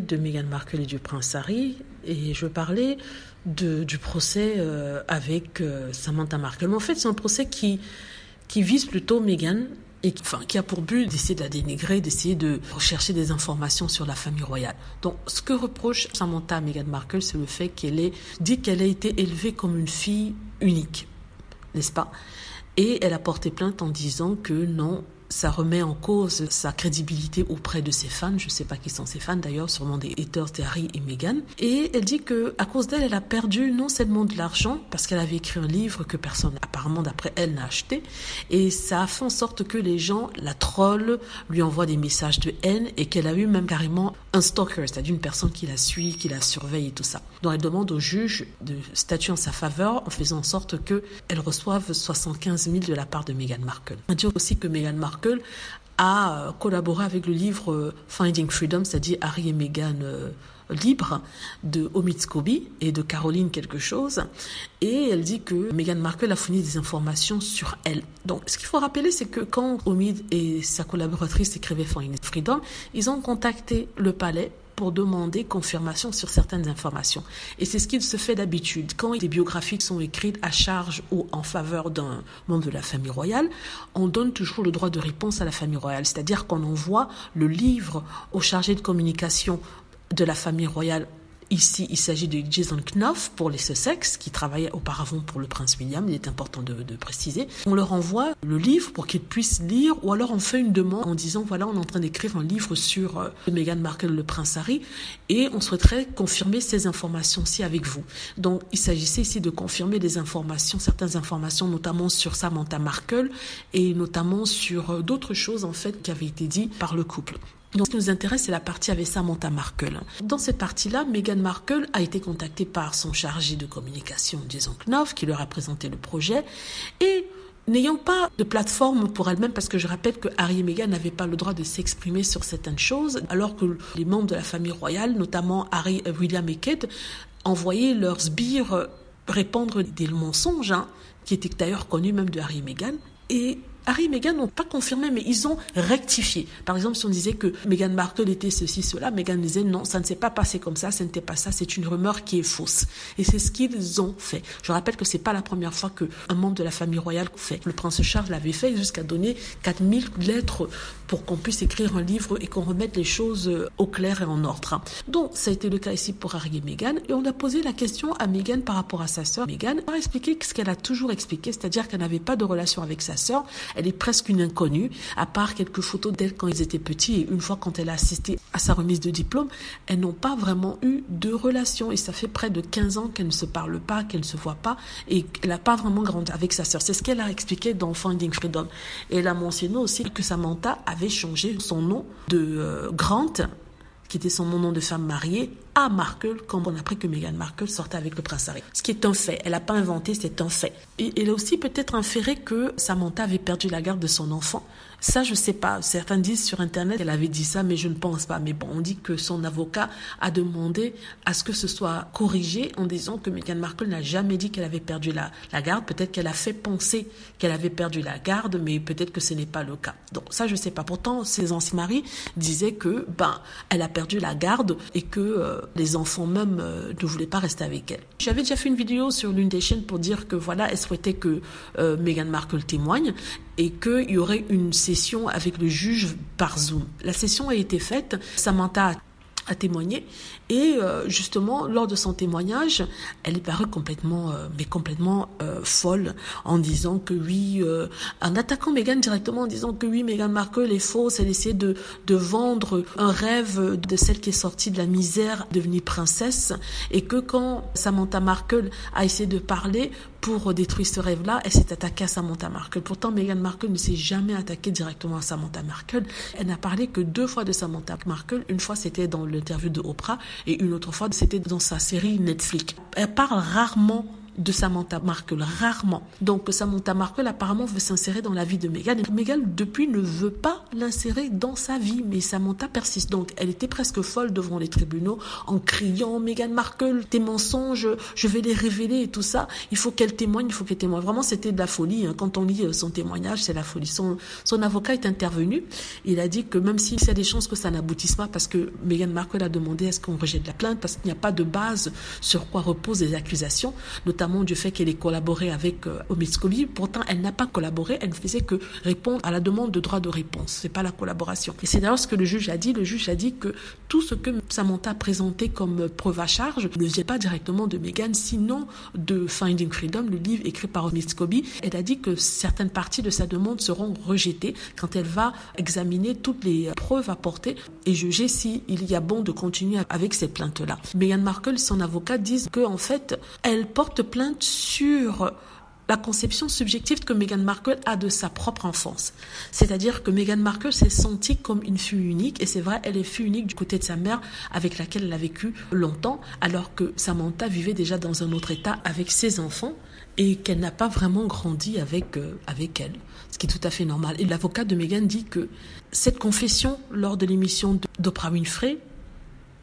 de Meghan Markle et du prince Harry, et je parlais du procès avec Samantha Markle. Mais en fait, c'est un procès qui vise plutôt Meghan et qui a pour but d'essayer de la dénigrer, d'essayer de rechercher des informations sur la famille royale. Donc, ce que reproche Samantha à Meghan Markle, c'est le fait qu'elle dit qu'elle a été élevée comme une fille unique, n'est-ce pas? Et elle a porté plainte en disant que non, ça remet en cause sa crédibilité auprès de ses fans. Je ne sais pas qui sont ses fans d'ailleurs, sûrement des haters de Harry et Meghan. Et elle dit que à cause d'elle, elle a perdu non seulement de l'argent, parce qu'elle avait écrit un livre que personne, apparemment d'après elle, n'a acheté. Et ça a fait en sorte que les gens la trollent, lui envoient des messages de haine et qu'elle a eu même carrément un stalker, c'est-à-dire une personne qui la suit, qui la surveille et tout ça. Donc elle demande au juge de statuer en sa faveur en faisant en sorte qu'elle reçoive 75 000 de la part de Meghan Markle. On dit aussi que Meghan Markle a collaboré avec le livre Finding Freedom, c'est-à-dire Harry et Meghan libres, de Omid Scobie et de Caroline quelque chose. Et elle dit que Meghan Markle a fourni des informations sur elle. Donc, ce qu'il faut rappeler, c'est que quand Omid et sa collaboratrice écrivaient Finding Freedom, ils ont contacté le palais pour demander confirmation sur certaines informations. Et c'est ce qu'il se fait d'habitude. Quand des biographies sont écrites à charge ou en faveur d'un membre de la famille royale, on donne toujours le droit de réponse à la famille royale. C'est-à-dire qu'on envoie le livre au chargé de communication de la famille royale. Ici, il s'agit de Jason Knopf pour les Sussex, qui travaillait auparavant pour le prince William, il est important de préciser. On leur envoie le livre pour qu'ils puissent lire, ou alors on fait une demande en disant, voilà, on est en train d'écrire un livre sur Meghan Markle, le prince Harry, et on souhaiterait confirmer ces informations-ci avec vous. Donc, il s'agissait ici de confirmer des informations, certaines informations, notamment sur Samantha Markle, et notamment sur d'autres choses, en fait, qui avaient été dites par le couple. Donc, ce qui nous intéresse, c'est la partie avec Samantha Markle. Dans cette partie-là, Meghan Markle a été contactée par son chargé de communication, Jason Knopf, qui leur a présenté le projet. Et n'ayant pas de plateforme pour elle-même, parce que je rappelle que Harry et Meghan n'avaient pas le droit de s'exprimer sur certaines choses, alors que les membres de la famille royale, notamment Harry, William et Kate, envoyaient leurs sbires répandre des mensonges, qui étaient d'ailleurs connus même de Harry et Meghan. Et Harry et Meghan n'ont pas confirmé, mais ils ont rectifié. Par exemple, si on disait que Meghan Markle était ceci, cela, Meghan disait non, ça ne s'est pas passé comme ça, ce n'était pas ça, c'est une rumeur qui est fausse. Et c'est ce qu'ils ont fait. Je rappelle que c'est pas la première fois qu'un membre de la famille royale fait. Le prince Charles l'avait fait jusqu'à donner 4000 lettres pour qu'on puisse écrire un livre et qu'on remette les choses au clair et en ordre. Donc, ça a été le cas ici pour Harry et Meghan. Et on a posé la question à Meghan par rapport à sa sœur. Meghan a expliqué ce qu'elle a toujours expliqué, c'est-à-dire qu'elle n'avait pas de relation avec sa sœur. Elle est presque une inconnue, à part quelques photos d'elle quand ils étaient petits. Et une fois, quand elle a assisté à sa remise de diplôme, elles n'ont pas vraiment eu de relation. Et ça fait près de 15 ans qu'elles ne se parlent pas, qu'elles ne se voient pas. Et qu'elle n'a pas vraiment grandi avec sa sœur. C'est ce qu'elle a expliqué dans Finding Freedom. Et elle a mentionné aussi que Samantha avait changé son nom de Grant, qui était son nom de femme mariée, à Markle, quand on a appris que Meghan Markle sortait avec le prince Harry. Ce qui est un fait. Elle n'a pas inventé, c'est un fait. Et elle a aussi peut-être inféré que Samantha avait perdu la garde de son enfant. Ça, je ne sais pas. Certains disent sur Internet qu'elle avait dit ça, mais je ne pense pas. Mais bon, on dit que son avocat a demandé à ce que ce soit corrigé en disant que Meghan Markle n'a jamais dit qu'elle avait perdu la garde. Peut-être qu'elle a fait penser qu'elle avait perdu la garde, mais peut-être que ce n'est pas le cas. Donc ça, je ne sais pas. Pourtant, ses anciens maris disaient que elle a perdu la garde et que les enfants même ne voulaient pas rester avec elle. J'avais déjà fait une vidéo sur l'une des chaînes pour dire que voilà, elle souhaitait que Meghan Markle témoigne et qu'il y aurait une session avec le juge par Zoom. La session a été faite, Samantha a témoigné et justement lors de son témoignage elle est parue complètement folle en disant que oui, en attaquant Meghan directement en disant que oui, Meghan Markle est fausse, elle essaie de vendre un rêve de celle qui est sortie de la misère, devenue princesse, et que quand Samantha Markle a essayé de parler pour détruire ce rêve-là, elle s'est attaquée à Samantha Markle. Pourtant, Meghan Markle ne s'est jamais attaquée directement à Samantha Markle. Elle n'a parlé que 2 fois de Samantha Markle. Une fois, c'était dans l'interview de Oprah et une autre fois, c'était dans sa série Netflix. Elle parle rarement de Samantha Markle, rarement. Donc Samantha Markle apparemment veut s'insérer dans la vie de Meghan. Et Meghan depuis ne veut pas l'insérer dans sa vie, mais Samantha persiste. Donc elle était presque folle devant les tribunaux en criant: Meghan Markle, tes mensonges, je vais les révéler et tout ça. Il faut qu'elle témoigne, il faut qu'elle témoigne. Vraiment c'était de la folie. Quand on lit son témoignage, c'est la folie. Son avocat est intervenu. Il a dit que même s'il y a des chances que ça n'aboutisse pas, parce que Meghan Markle a demandé à ce qu'on rejette la plainte, parce qu'il n'y a pas de base sur quoi reposent les accusations, notamment du fait qu'elle ait collaboré avec Omid Scobie. Pourtant, elle n'a pas collaboré, elle ne faisait que répondre à la demande de droit de réponse. C'est pas la collaboration. Et c'est d'ailleurs ce que le juge a dit. Le juge a dit que tout ce que Samantha a présenté comme preuve à charge ne vient pas directement de Meghan, sinon de Finding Freedom, le livre écrit par Omid Scobie. Elle a dit que certaines parties de sa demande seront rejetées quand elle va examiner toutes les preuves apportées et juger s'il y a bon de continuer avec ces plaintes-là. Meghan Markle et son avocat disent qu'en fait, elle porte plainte sur la conception subjective que Meghan Markle a de sa propre enfance. C'est-à-dire que Meghan Markle s'est sentie comme une fille unique, et c'est vrai, elle est fille unique du côté de sa mère avec laquelle elle a vécu longtemps, alors que Samantha vivait déjà dans un autre état avec ses enfants et qu'elle n'a pas vraiment grandi avec elle, ce qui est tout à fait normal. Et l'avocat de Meghan dit que cette confession lors de l'émission d'Oprah Winfrey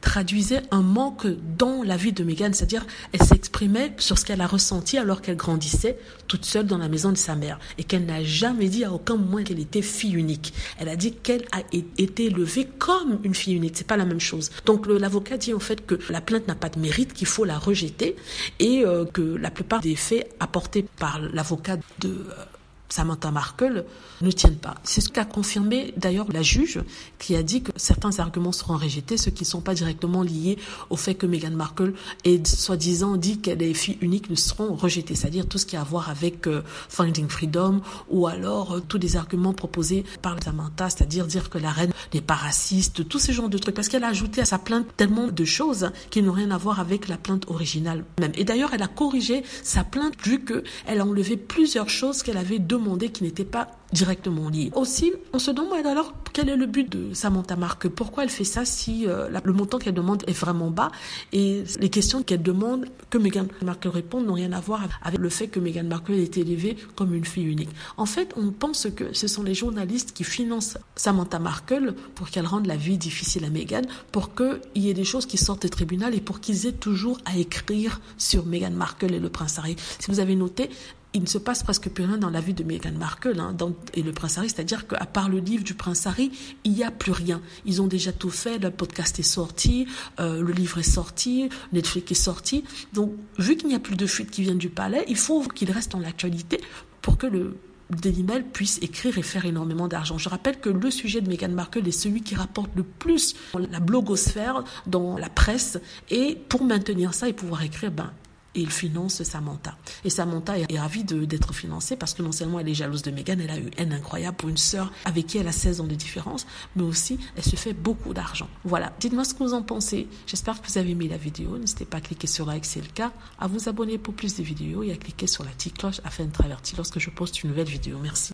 traduisait un manque dans la vie de Meghan, c'est-à-dire elle s'exprimait sur ce qu'elle a ressenti alors qu'elle grandissait toute seule dans la maison de sa mère et qu'elle n'a jamais dit à aucun moment qu'elle était fille unique. Elle a dit qu'elle a été élevée comme une fille unique, c'est pas la même chose. Donc l'avocat dit en fait que la plainte n'a pas de mérite, qu'il faut la rejeter et que la plupart des faits apportés par l'avocat de Samantha Markle ne tiennent pas. C'est ce qu'a confirmé d'ailleurs la juge qui a dit que certains arguments seront rejetés, ceux qui ne sont pas directement liés au fait que Meghan Markle ait soi-disant dit qu'elle est fille unique ne seront rejetés, c'est-à-dire tout ce qui a à voir avec Finding Freedom ou alors tous les arguments proposés par Samantha, c'est-à-dire dire que la reine n'est pas raciste, tous ces genres de trucs, parce qu'elle a ajouté à sa plainte tellement de choses qui n'ont rien à voir avec la plainte originale même. Et d'ailleurs, elle a corrigé sa plainte vu qu'elle a enlevé plusieurs choses qu'elle avait demandé qui n'étaient pas directement liées. Aussi, on se demande alors quel est le but de Samantha Markle. Pourquoi elle fait ça si le montant qu'elle demande est vraiment bas et les questions qu'elle demande que Meghan Markle réponde n'ont rien à voir avec le fait que Meghan Markle ait été élevée comme une fille unique. En fait, on pense que ce sont les journalistes qui financent Samantha Markle pour qu'elle rende la vie difficile à Meghan, pour qu'il y ait des choses qui sortent du tribunal et pour qu'ils aient toujours à écrire sur Meghan Markle et le prince Harry. Si vous avez noté, il ne se passe presque plus rien dans la vie de Meghan Markle et le prince Harry, c'est-à-dire qu'à part le livre du prince Harry, il n'y a plus rien. Ils ont déjà tout fait, le podcast est sorti, le livre est sorti, Netflix est sorti. Donc, vu qu'il n'y a plus de fuite qui viennent du palais, il faut qu'il reste dans l'actualité pour que le Daily Mail puisse écrire et faire énormément d'argent. Je rappelle que le sujet de Meghan Markle est celui qui rapporte le plus dans la blogosphère, dans la presse, et pour maintenir ça et pouvoir écrire, et il finance Samantha. Et Samantha est ravie d'être financée parce que non seulement elle est jalouse de Meghan, elle a eu une haine incroyable pour une sœur avec qui elle a 16 ans de différence, mais aussi elle se fait beaucoup d'argent. Voilà, dites-moi ce que vous en pensez. J'espère que vous avez aimé la vidéo. N'hésitez pas à cliquer sur like si c'est le cas, à vous abonner pour plus de vidéos et à cliquer sur la petite cloche afin d'être averti lorsque je poste une nouvelle vidéo. Merci.